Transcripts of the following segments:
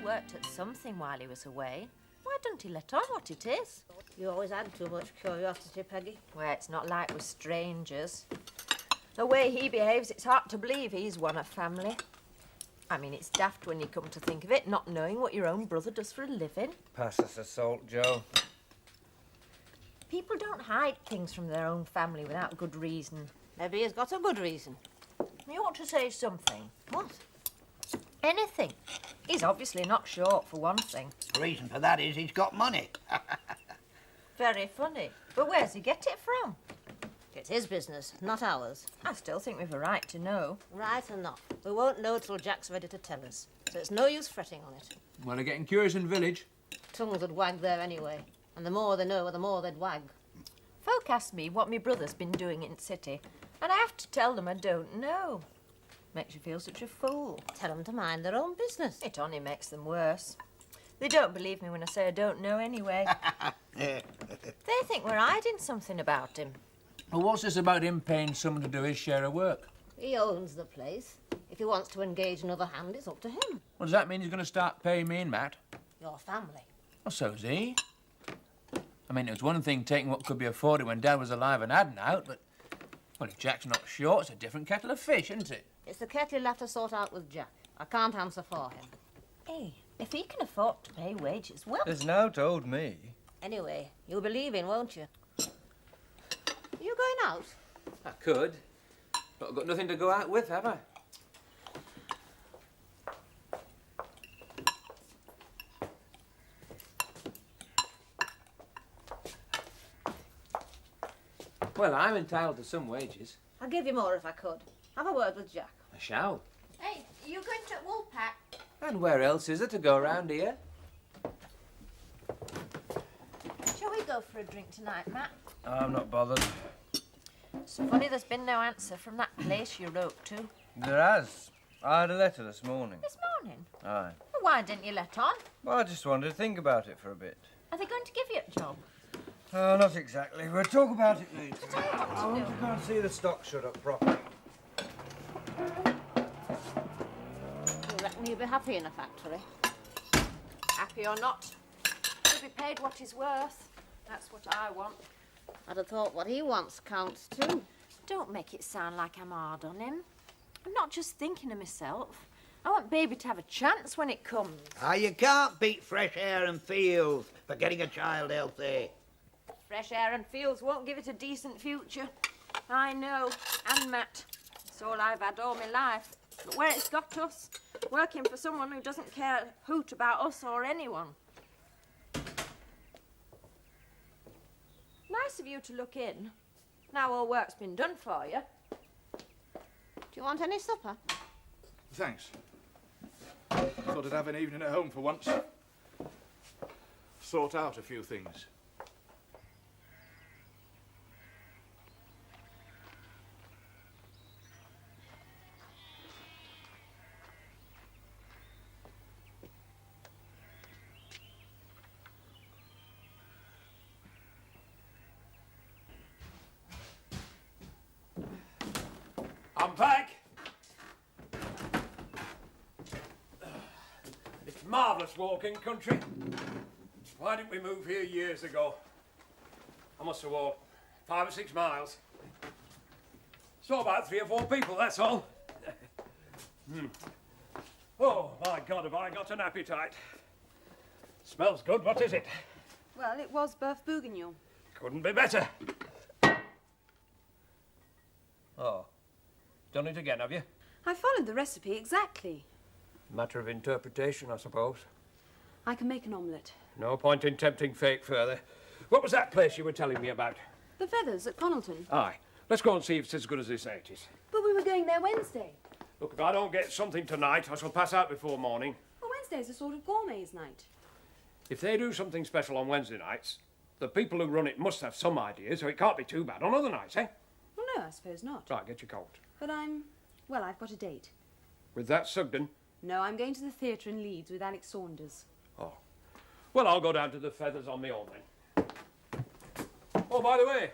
worked at something while he was away. Why don't he let on what it is? You always had too much curiosity, Peggy. Well, it's not like we're strangers. The way he behaves, it's hard to believe he's one of family. I mean, it's daft when you come to think of it, not knowing what your own brother does for a living. Pass us the salt, Joe. People don't hide things from their own family without good reason. Maybe he's got a good reason. You ought to say something. What? Anything. He's obviously not short, for one thing. The reason for that is he's got money. Very funny. But where's he get it from? It's his business, not ours. I still think we've a right to know. Right or not, we won't know till Jack's ready to tell us. So it's no use fretting on it. Well, they're getting curious in the village. Tongues would wag there anyway. And the more they know, the more they'd wag. Folk ask me what my brother's been doing in the city, and I have to tell them I don't know. Makes you feel such a fool. Tell them to mind their own business. It only makes them worse. They don't believe me when I say I don't know anyway. They think we're hiding something about him. Well, what's this about him paying someone to do his share of work? He owns the place. If he wants to engage another hand, it's up to him. Well, does that mean he's going to start paying me and Matt? Your family. Well, so's he. I mean, it was one thing taking what could be afforded when Dad was alive and hadn't out, but... Well, if Jack's not short, it's a different kettle of fish, isn't it? It's the kettle you'll have to sort out with Jack. I can't answer for him. Hey, if he can afford to pay wages, well... There's no told me. Anyway, you'll be leaving, won't you? You going out? I could. But I've got nothing to go out with, have I? Well, I'm entitled to some wages. I'd give you more if I could. Have a word with Jack. I shall. Hey, you going to Woolpack? And where else is there to go round here? Shall we go for a drink tonight, Matt? I'm not bothered. It's funny there's been no answer from that place you wrote to. There has. I had a letter this morning. This morning? Aye. Well, why didn't you let on? Well, I just wanted to think about it for a bit. Are they going to give you a job? Oh, not exactly. We'll talk about it later. Tell you what to I want do. to go and see the stock shut up properly. You reckon you'll be happy in a factory? Happy or not, he'll be paid what he's worth. That's what I want. I'd have thought what he wants counts too. Don't make it sound like I'm hard on him. I'm not just thinking of myself. I want Baby to have a chance when it comes. You can't beat fresh air and fields for getting a child healthy. Fresh air and fields won't give it a decent future. I know, and Matt. It's all I've had all my life. But where it's got us, working for someone who doesn't care a hoot about us or anyone. Nice of you to look in. Now all work's been done for you. Do you want any supper? Thanks. Thought I'd have an evening at home for once. Sort out a few things. I'm back. It's marvellous walking country. Why didn't we move here years ago? I must have walked 5 or 6 miles. Saw about 3 or 4 people, that's all. Oh, my God, have I got an appetite. Smells good, what is it? Well, it was Boeuf Bourguignon. Couldn't be better. Oh. Done it again, have you? I followed the recipe exactly. Matter of interpretation, I suppose. I can make an omelette. No point in tempting fate further. What was that place you were telling me about? The Feathers at Connalton. Aye. Let's go and see if it's as good as they say it is. But we were going there Wednesday. Look, if I don't get something tonight, I shall pass out before morning. Well, Wednesday's a sort of gourmet's night. If they do something special on Wednesday nights, the people who run it must have some idea, so it can't be too bad on other nights, eh? Well, no, I suppose not. Right, get your coat. But I've got a date. With that Sugden? No, I'm going to the theatre in Leeds with Alex Saunders. Oh. Well, I'll go down to the Feathers on my own then. Oh, by the way,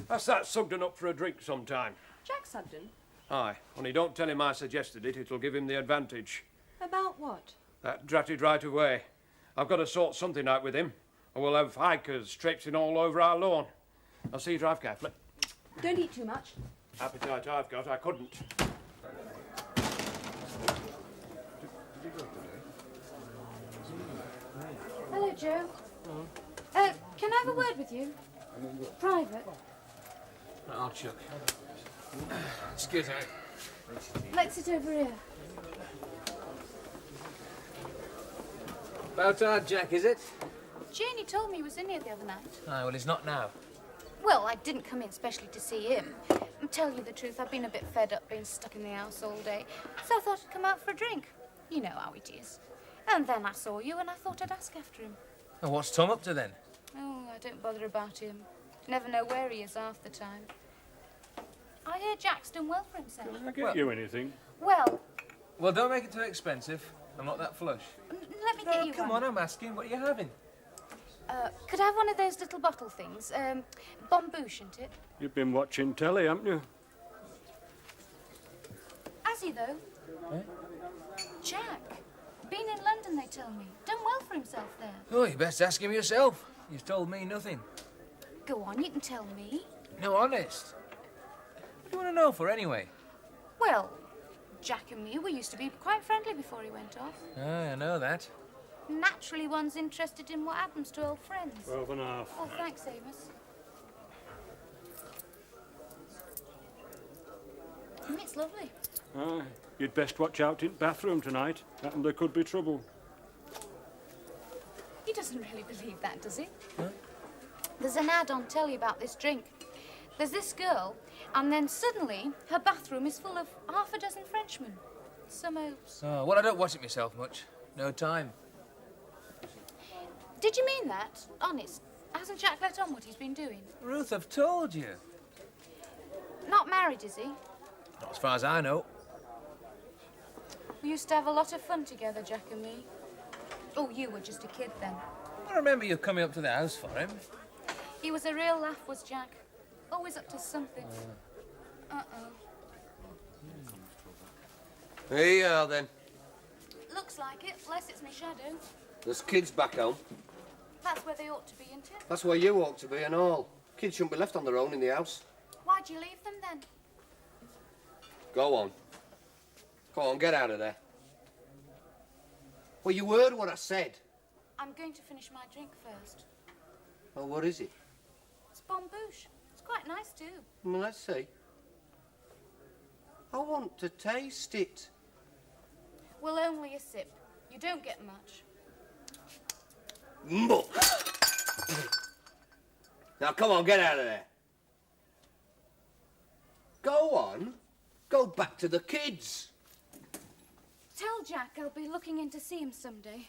ask that Sugden up for a drink sometime. Jack Sugden? Aye, only don't tell him I suggested it. It'll give him the advantage. About what? That dratted right away. I've got to sort something out with him, or we'll have hikers traipsing all over our lawn. I'll see you drive carefully. Don't eat too much. Appetite I've got, I couldn't. Hello, Joe. Can I have a word with you? Private. I'll chuck. Excuse me. Let's sit over here. About time, Jack, is it? Janie told me he was in here the other night. Aye, well, he's not now. Well, I didn't come in specially to see him. I'll tell you the truth, I've been a bit fed up being stuck in the house all day, so I thought I'd come out for a drink. You know how it is. And then I saw you and I thought I'd ask after him. And what's Tom up to then? Oh, I don't bother about him. Never know where he is half the time. I hear Jack's done well for himself. Can I get you anything? Well, Well, don't make it too expensive. I'm not that flush. let me get you come one. on, I'm asking. What are you having? Could I have one of those little bottle things? Bombouche, isn't it? You've been watching telly, haven't you? Has he, though? Jack. Been in London, they tell me. Done well for himself there. Oh, you best ask him yourself. You've told me nothing. Go on, you can tell me. No, honest. What do you want to know for, anyway? Well, Jack and me, we used to be quite friendly before he went off. Aye, I know that. Naturally, one's interested in what happens to old friends. 12 and a half. Oh, thanks, Amos. It's lovely. Aye. You'd best watch out in the bathroom tonight. There could be trouble. He doesn't really believe that, does he? Huh? There's an ad on telly about this drink. There's this girl, and then suddenly her bathroom is full of half a dozen Frenchmen. Some oaks. Oh, well, I don't watch it myself much. No time. Did you mean that? Honest? Hasn't Jack let on what he's been doing? Ruth, I've told you. Not married, is he? Not as far as I know. We used to have a lot of fun together, Jack and me. Oh, you were just a kid then. I remember you coming up to the house for him. He was a real laugh, was Jack. Always up to something. Uh-oh. Here you are, then. Looks like it, unless it's my shadow. There's kids back home. That's where they ought to be, isn't it? That's where you ought to be and all. Kids shouldn't be left on their own in the house. Why'd you leave them then? Go on. Go on, get out of there. Well, you heard what I said. I'm going to finish my drink first. Well, what is it? It's Bombouche. It's quite nice, too. Well, let's see. I want to taste it. Well, only a sip. You don't get much. Muck. Now, come on, get out of there. Go on. Go back to the kids. Tell Jack I'll be looking in to see him someday.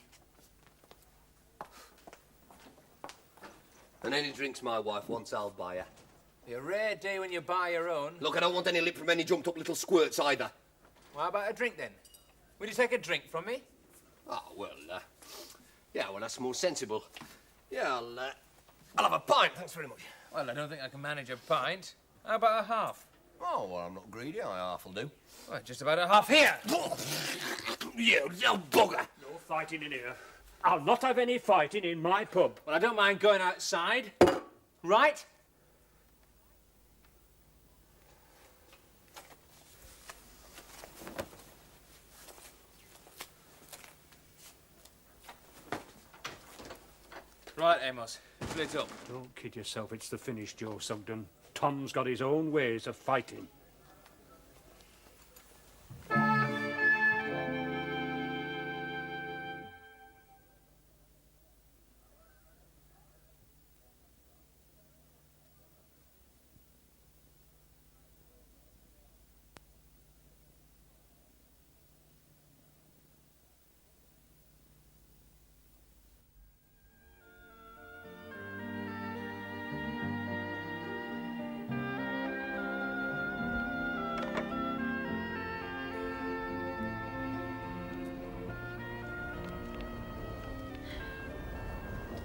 And any drinks my wife wants, I'll buy her. Be a rare day when you buy your own. Look, I don't want any lip from any jumped-up little squirts either. Well, how about a drink, then? Will you take a drink from me? Oh, well, yeah, well, that's more sensible. Yeah, I'll have a pint, thanks very much. Well, I don't think I can manage a pint. How about a half? Oh, well, I'm not greedy. Half will do. Well, just about a half here. You little bugger! No fighting in here. I'll not have any fighting in my pub. Well, I don't mind going outside. Right? Right, Amos. Split up. Don't kid yourself, it's the finish, Joe Sugden. Tom's got his own ways of fighting.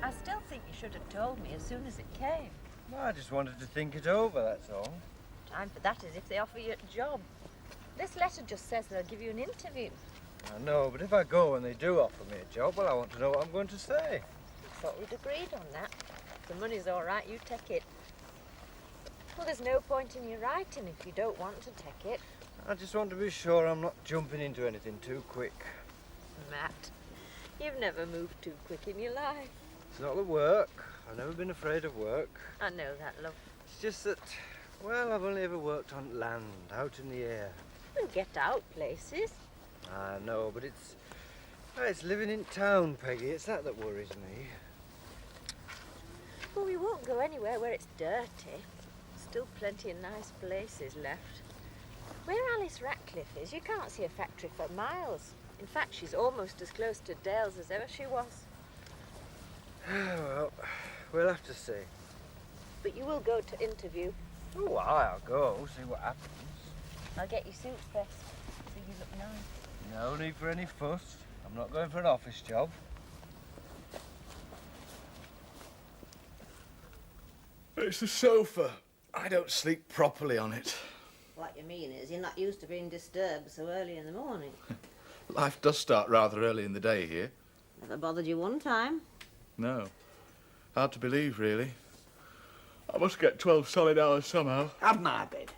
I still think you should have told me as soon as it came. Well, I just wanted to think it over, that's all. Time for that is if they offer you a job. This letter just says they'll give you an interview. I know, but if I go and they do offer me a job, well, I want to know what I'm going to say. I thought we'd agreed on that. If the money's all right, you take it. Well, there's no point in you writing if you don't want to take it. I just want to be sure I'm not jumping into anything too quick. Matt, you've never moved too quick in your life. It's not the work. I've never been afraid of work. I know that, love. It's just that, well, I've only ever worked on land, out in the air. You get out places. I know, but it's living in town, Peggy. It's that worries me. Well, we won't go anywhere where it's dirty. Still plenty of nice places left. Where Alice Ratcliffe is, you can't see a factory for miles. In fact, she's almost as close to Dale's as ever she was. Well, we'll have to see. But you will go to interview. Oh, I'll go, see what happens. I'll get your suit pressed so you look nice. No need for any fuss. I'm not going for an office job. It's the sofa. I don't sleep properly on it. What you mean is you're not used to being disturbed so early in the morning. Life does start rather early in the day here. Never bothered you one time. No. Hard to believe, really. I must get 12 solid hours somehow. Have my bed.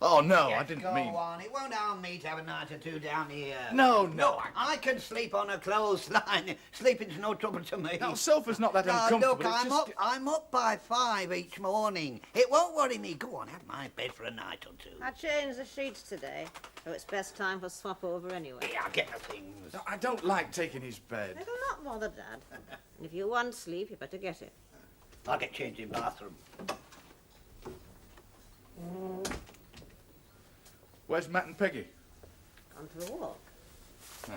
Oh, no, Yes, I didn't go mean... on. It won't harm me to have a night or two down here. No. I can sleep on a clothesline. Sleeping's no trouble to me. No, sofa's not that uncomfortable. Look, it's just... I'm up by 5 each morning. It won't worry me. Go on, have my bed for a night or two. I changed the sheets today, so it's best time for swap over anyway. Yeah, I'll get the things. No, I don't like taking his bed. Never not bother, Dad. And if you want sleep, you better get it. I'll get changed in bathroom. Where's Matt and Peggy? Gone for a walk. Oh.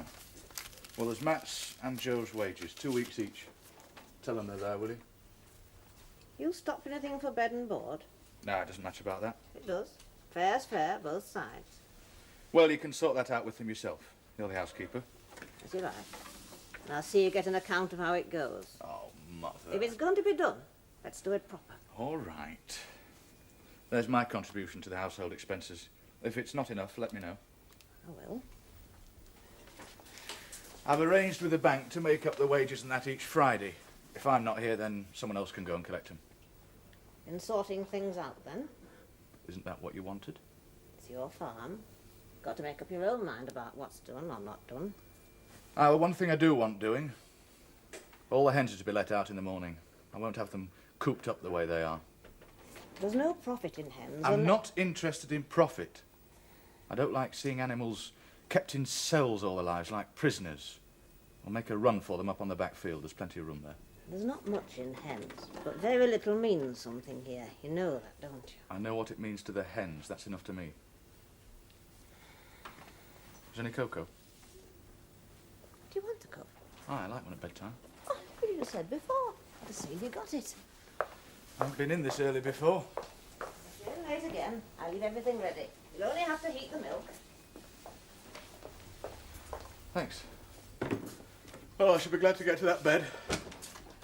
Well, there's Matt's and Joe's wages, 2 weeks each. Tell them they're there, will you? You stopped anything for bed and board? No, it doesn't matter about that. It does. Fair's fair, both sides. Well, you can sort that out with them yourself. You're the housekeeper. As you like. And I'll see you get an account of how it goes. Oh, Mother. If it's going to be done, let's do it proper. All right. There's my contribution to the household expenses. If it's not enough, let me know. I will. I've arranged with the bank to make up the wages and that each Friday. If I'm not here, then someone else can go and collect them. In sorting things out, then? Isn't that what you wanted? It's your farm. Got to make up your own mind about what's done or not done. Ah, well, one thing I do want doing. All the hens are to be let out in the morning. I won't have them cooped up the way they are. There's no profit in hens. I'm not interested in profit. I don't like seeing animals kept in cells all their lives like prisoners. I'll make a run for them up on the back field. There's plenty of room there. There's not much in hens, but very little means something here. You know that, don't you? I know what it means to the hens. That's enough to me. Is there any cocoa? Do you want a cup? Oh, I like one at bedtime. Oh, you could have said before. I'd have seen you got it. I haven't been in this early before. If you're late again, I'll leave everything ready. You'll only have to heat the milk. Thanks. Oh, I should be glad to get to that bed.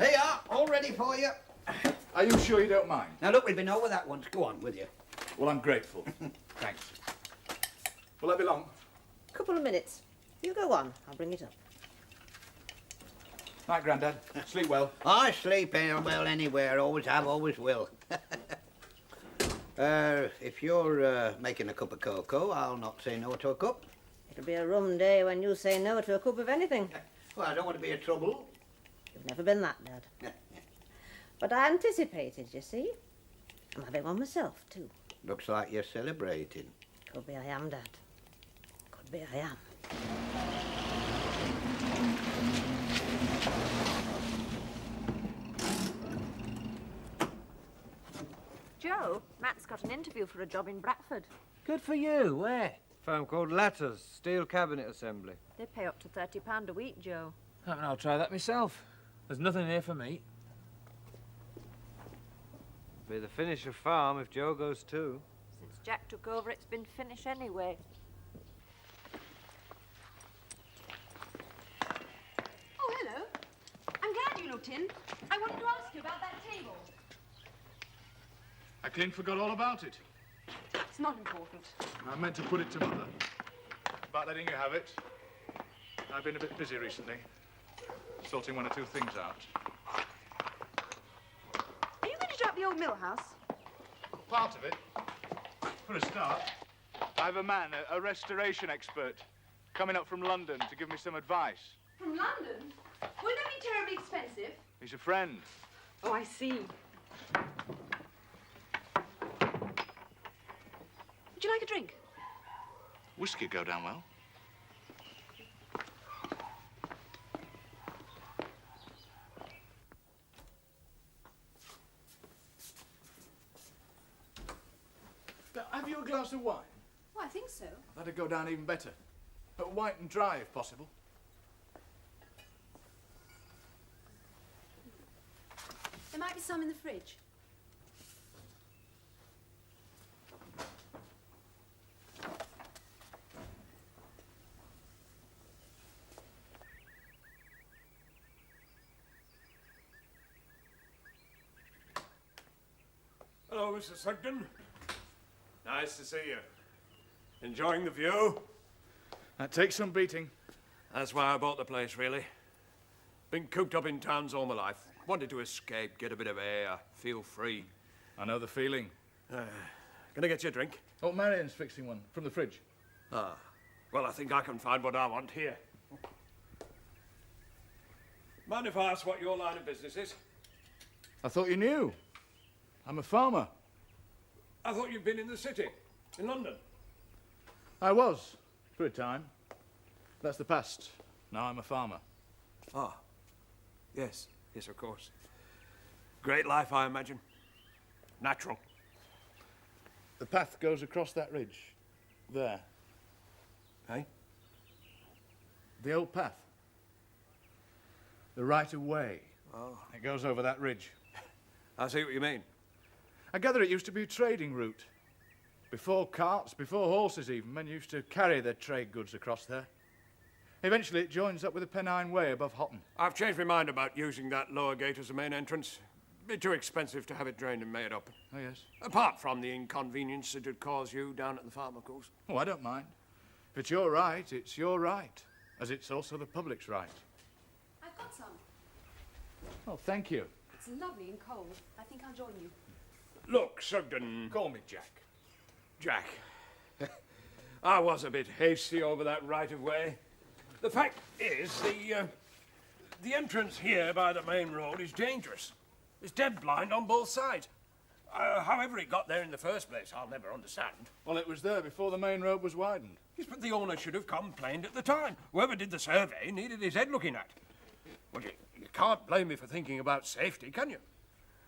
Here you are, all ready for you. Are you sure you don't mind? Now, look, we've been over that once. Go on with you. Well, I'm grateful. Thanks. Will that be long? Couple of minutes. You go on. I'll bring it up. Night, Grandad. Sleep well. I sleep well anywhere. Always have, always will. If you're making a cup of cocoa, I'll not say no to a cup. It'll be a rum day when you say no to a cup of anything. Well, I don't want to be a trouble. You've never been that, Dad. But I anticipated, you see. I'm having one myself, too. Looks like you're celebrating. Could be I am, Dad. Could be I am. Joe, Matt's got an interview for a job in Bradford. Good for you. Where? Firm called Latters, Steel Cabinet Assembly. They pay up to £30 a week, Joe. I'll try that myself. There's nothing here for me. Be the finish of farm if Joe goes too. Since Jack took over, it's been finished anyway. Oh, hello. I'm glad you looked in. I wanted to ask you about that table. I clean forgot all about it. It's not important. I meant to put it to Mother. About letting you have it. I've been a bit busy recently, sorting one or two things out. Are you going to drop the old mill house? Part of it. For a start, I have a man, a restoration expert, coming up from London to give me some advice. From London? Wouldn't that be terribly expensive? He's a friend. Oh, I see. Would you like a drink? Whiskey go down well. Have you a glass of wine? Oh, I think so. That'd go down even better. But white and dry, if possible. There might be some in the fridge. Hello, Mr. Sugden. Nice to see you. Enjoying the view? That takes some beating. That's why I bought the place, really. Been cooped up in towns all my life. Wanted to escape, get a bit of air, feel free. I know the feeling. Can I get you a drink? Oh, Marion's fixing one from the fridge. Ah, well, I think I can find what I want here. Mind if I ask what your line of business is? I thought you knew. I'm a farmer. I thought you'd been in the city, in London. I was, for a time. That's the past. Now I'm a farmer. Ah, yes, yes, of course. Great life, I imagine. Natural. The path goes across that ridge. There. Hey? The old path. The right of way. Oh. It goes over that ridge. I see what you mean. I gather it used to be a trading route. Before carts, before horses even, men used to carry their trade goods across there. Eventually it joins up with the Pennine Way above Hotton. I've changed my mind about using that lower gate as a main entrance. Bit too expensive to have it drained and made up. Oh, yes? Apart from the inconvenience it would cause you down at the farm, of course. Oh, I don't mind. If it's your right, it's your right. As it's also the public's right. I've got some. Oh, thank you. It's lovely and cold. I think I'll join you. Look, Sugden. Call me Jack. Jack. I was a bit hasty over that right-of-way. The fact is, the entrance here by the main road is dangerous. It's dead blind on both sides. However it got there in the first place, I'll never understand. Well, it was there before the main road was widened. Yes, but the owner should have complained at the time. Whoever did the survey needed his head looking at. Well, you can't blame me for thinking about safety, can you?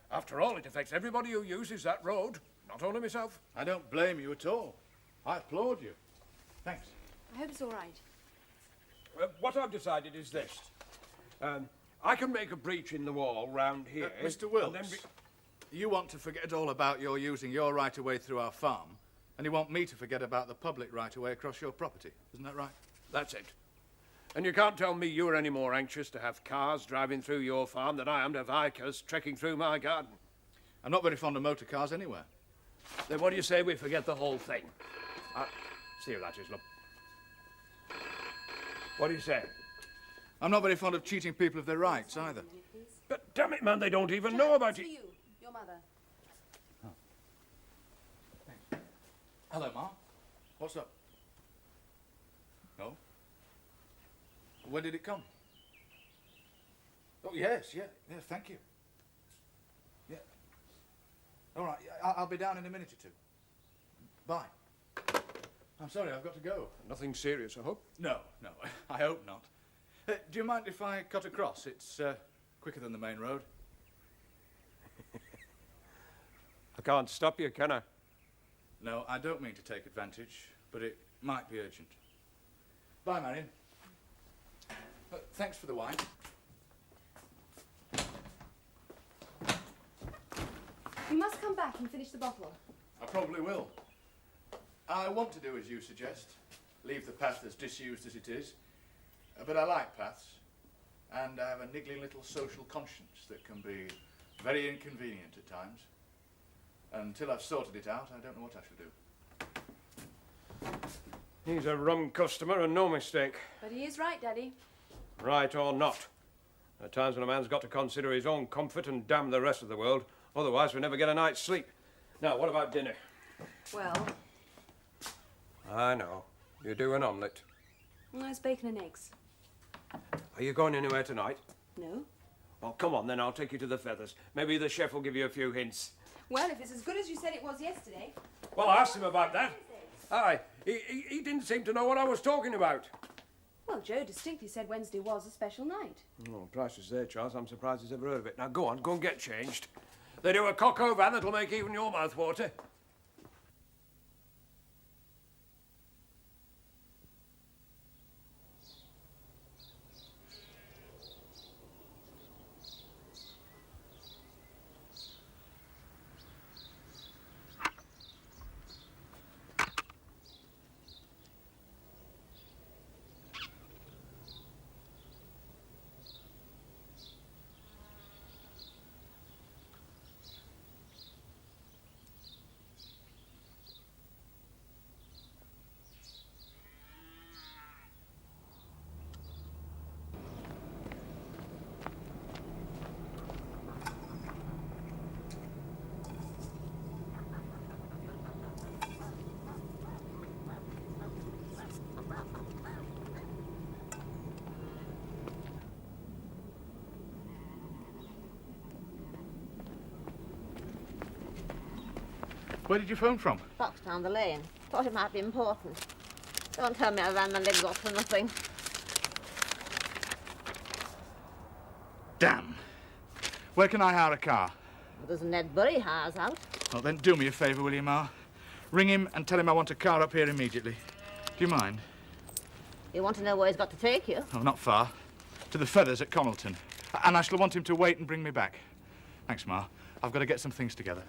After all, it affects everybody who uses that road, not only myself. I don't blame you at all. I applaud you. Thanks. I hope it's all right. What I've decided is this. I can make a breach in the wall round here. Mr. Wilkes, you want to forget all about your using your right-of-way through our farm, and you want me to forget about the public right-of-way across your property. Isn't that right? That's it. And you can't tell me you're any more anxious to have cars driving through your farm than I am to have hikers trekking through my garden. I'm not very fond of motor cars anywhere. Then what do you say we forget the whole thing? See you later, love. What do you say? I'm not very fond of cheating people of their rights either. But damn it, man, they don't even know about For it. you, your mother. Hello, Ma. What's up? No? When did it come? Oh, yes, yeah, thank you. Yeah. All right, I'll be down in a minute or two. Bye. I'm sorry, I've got to go. Nothing serious, I hope? No, I hope not. Do you mind if I cut across? It's quicker than the main road. I can't stop you, can I? No, I don't mean to take advantage, but it might be urgent. Bye, Marion. Thanks for the wine. You must come back and finish the bottle. I probably will. I want to do as you suggest, leave the path as disused as it is, but I like paths, and I have a niggling little social conscience that can be very inconvenient at times. Until I've sorted it out, I don't know what I shall do. He's a rum customer and no mistake. But he is right, Daddy. Right or not. There are times when a man's got to consider his own comfort and damn the rest of the world. Otherwise, we never get a night's sleep. Now, what about dinner? Well, I know. You do an omelette. nice bacon and eggs. Are you going anywhere tonight? No? Well, come on, then. I'll take you to the Feathers. Maybe the chef will give you a few hints. Well, if it's as good as you said it was yesterday. Well, I asked him about that. Aye. He didn't seem to know what I was talking about. Well, Joe distinctly said Wednesday was a special night. Oh, price is there, Charles. I'm surprised he's ever heard of it. Now, go and get changed. They do a cock au vin that'll make even your mouth water. Where did you phone from? Box down the lane. Thought it might be important. Don't tell me I ran my legs off for nothing. Damn. Where can I hire a car? Well, there's Ned Bury hires out. Well, then do me a favour, will you, Ma? Ring him and tell him I want a car up here immediately. Do you mind? You want to know where he's got to take you? Oh, not far. To the Feathers at Connelton. And I shall want him to wait and bring me back. Thanks, Ma. I've got to get some things together.